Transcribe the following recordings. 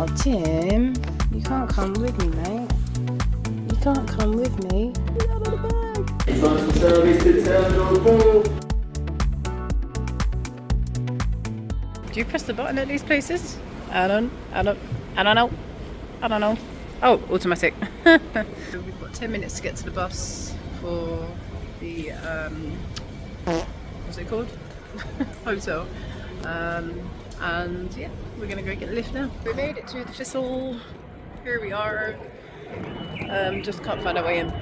Oh, Tim, you can't come with me, mate. You can't come with me. Get out of the bag. Faster service to Terminal 4. Do you press the button at these places? I don't know. Oh, automatic. We've got 10 minutes to get to the bus for the, what's it called? Hotel. And yeah, we're gonna go get a lift now. We made it to the Thistle. Here we are. Just can't find our way in.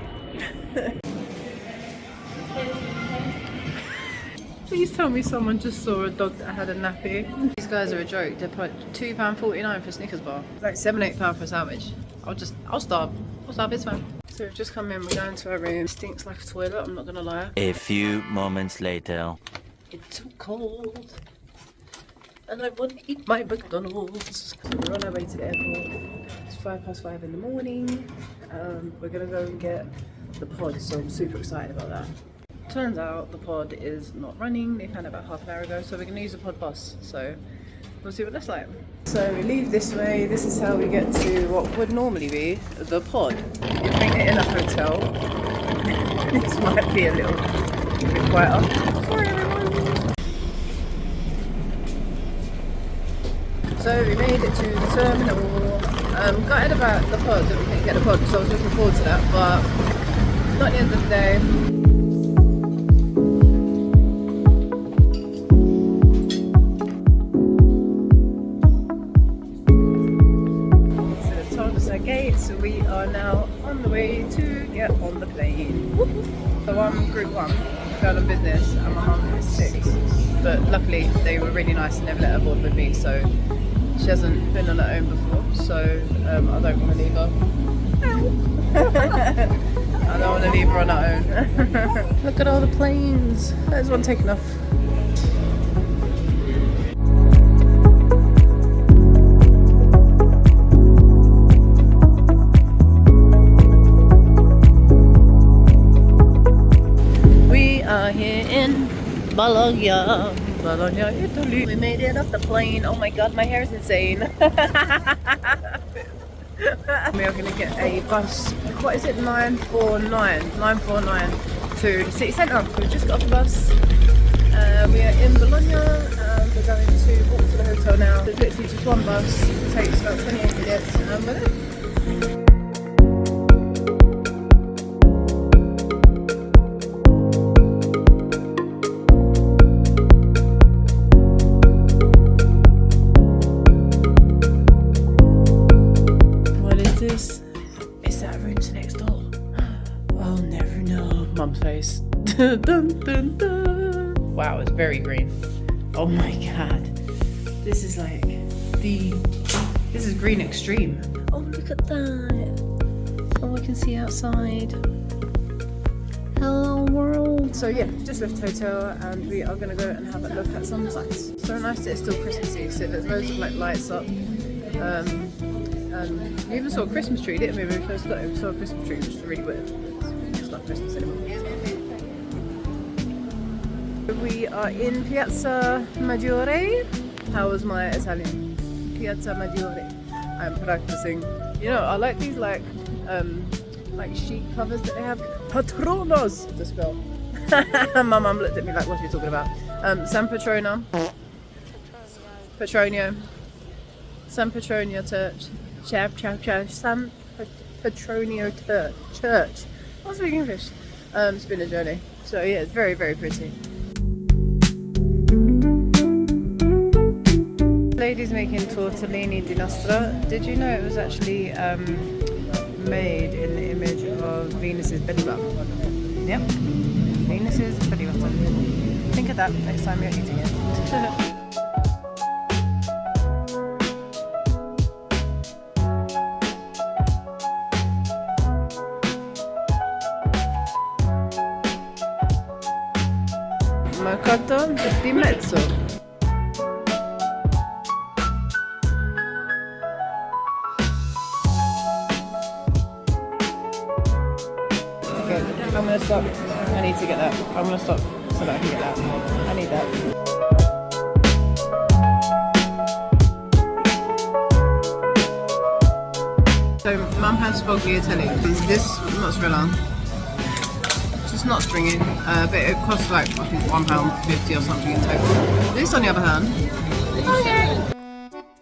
Please tell me someone just saw a dog that had a nappy. These guys are a joke. They're £2.49 for a Snickers bar. Like £7-8 for a sandwich. I'll starve. It's fine. So we've just come in, we're going to our room. It stinks like a toilet, I'm not gonna lie. A few moments later. It's so cold. And I want to eat my McDonald's. So we're on our way to the airport. It's 5:05 in the morning. We're gonna go and get the pod, so I'm super excited about that. Turns out the pod is not running. They found it about half an hour ago, so we're gonna use the pod bus. So we'll see what that's like. So we leave this way. This is how we get to what would normally be the pod. You bring it in a hotel. This might be a little bit quieter. Sorry everyone. So we made it to the terminal. Gutted about the pod that we couldn't get the pod, so I was looking forward to that, but not at the end of the day. So they've told us our gate, so we are now on the way to get on the plane. So I'm group 1, going on business, and my mum is 6. But luckily they were really nice and never let her board with me, so she hasn't been on her own before, so I don't want to leave her. I don't want to leave her on her own. Look at all the planes. There's one taking off. We are here in Bologna, Italy. We made it off the plane. Oh my god, my hair is insane. We are going to get a bus. What is it? 949 to the city centre. We've just got off the bus. We are in Bologna and we're going to walk to the hotel now. There's literally just one bus. It takes about 28 minutes and we're there. Is that room's next door? I'll never know. Mum's face. Dun, dun, dun. Wow, it's very green. Oh my god. This is like this is green extreme. Oh, look at that. Oh, I can see outside. Hello world. So yeah, just left the hotel and we are gonna go and have a look at some sights. So nice that it's still Christmassy, so there's loads of like lights up. We even saw a Christmas tree, didn't we, when we first got it? We saw a Christmas tree, which is really weird. It's not Christmas anymore. We are in Piazza Maggiore. How was my Italian? Piazza Maggiore. I'm practicing. You know, I like these like sheet covers that they have. Patronos to spell. My mum looked at me like, what are you talking about? San Petronio. Petronio. San Petronio Church. San Petronio Church. I speak English. It's been a journey. So yeah, it's very, very pretty. Lady's making tortellini di nostra. Did you know it was actually made in the image of Venus's belly button? Yep, Venus's belly button. Think of that next time you're eating it. Mercato di Mezzo. Okay, I'm gonna stop. I need to get that. I'm gonna stop so that I can get that. I need that. So Mum has sfogliatelle. This mozzarella, it's not stringy, but it costs like I think £1.50 or something in total. This, on the other hand,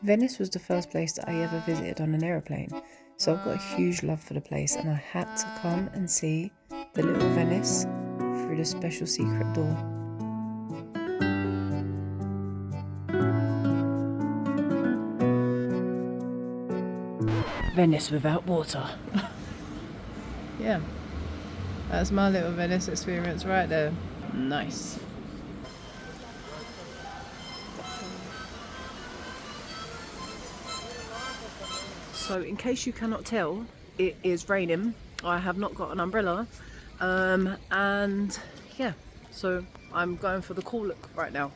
Venice was the first place that I ever visited on an aeroplane, so I've got a huge love for the place and I had to come and see the little Venice through the special secret door. Venice without water. Yeah, that's my little Venice experience right there. Nice. So in case you cannot tell, it is raining. I have not got an umbrella, and yeah, so I'm going for the cool look right now.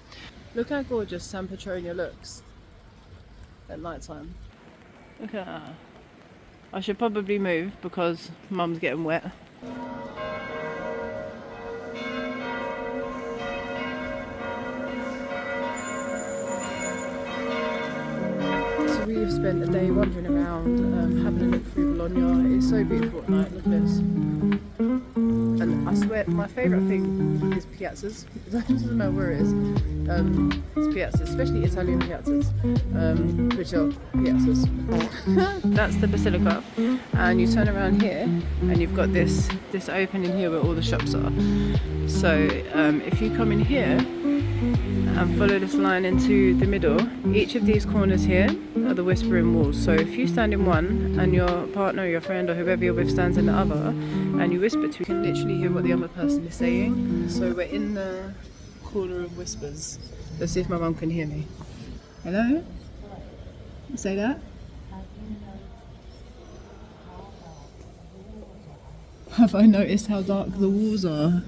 Look how gorgeous San Petronio looks at night time. Look at that. I should probably move because Mum's getting wet. So we have spent a day wandering around, having a look through Bologna. It's so beautiful at night, look at this. And I swear, my favourite thing is piazzas. It doesn't matter where it is. It's piazzas, especially Italian piazzas, which are piazzas. That's the Basilica, and you turn around here, and you've got this opening here where all the shops are. So if you come in here and follow this line into the middle, each of these corners here are the whispering walls. So if you stand in one and your partner, your friend, or whoever you're with stands in the other, and you whisper to, you can literally hear what the other person is saying. So we're in the corner of whispers. Let's see if my mum can hear me. Hello? Say that. Have I noticed how dark the walls are?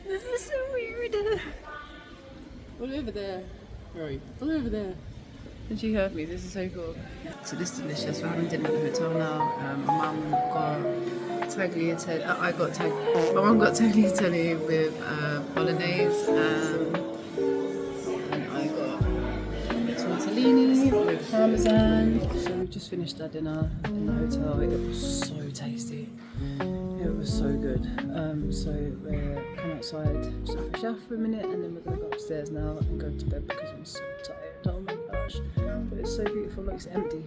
This is so weird. All over there. Where are you? All over there. And she heard me. This is so cool. So this is delicious. We're having dinner at the hotel now. My mum got tagliatelle. My mum got tagliatelle with bolognese. And I got tortellini with parmesan. So we've just finished our dinner in the hotel. It was so tasty. It was so good. So we're coming outside just to fresh out for a minute, and then we're going to go upstairs now and go to bed because I'm so tired. Oh my gosh. But it's so beautiful. Look, it's empty.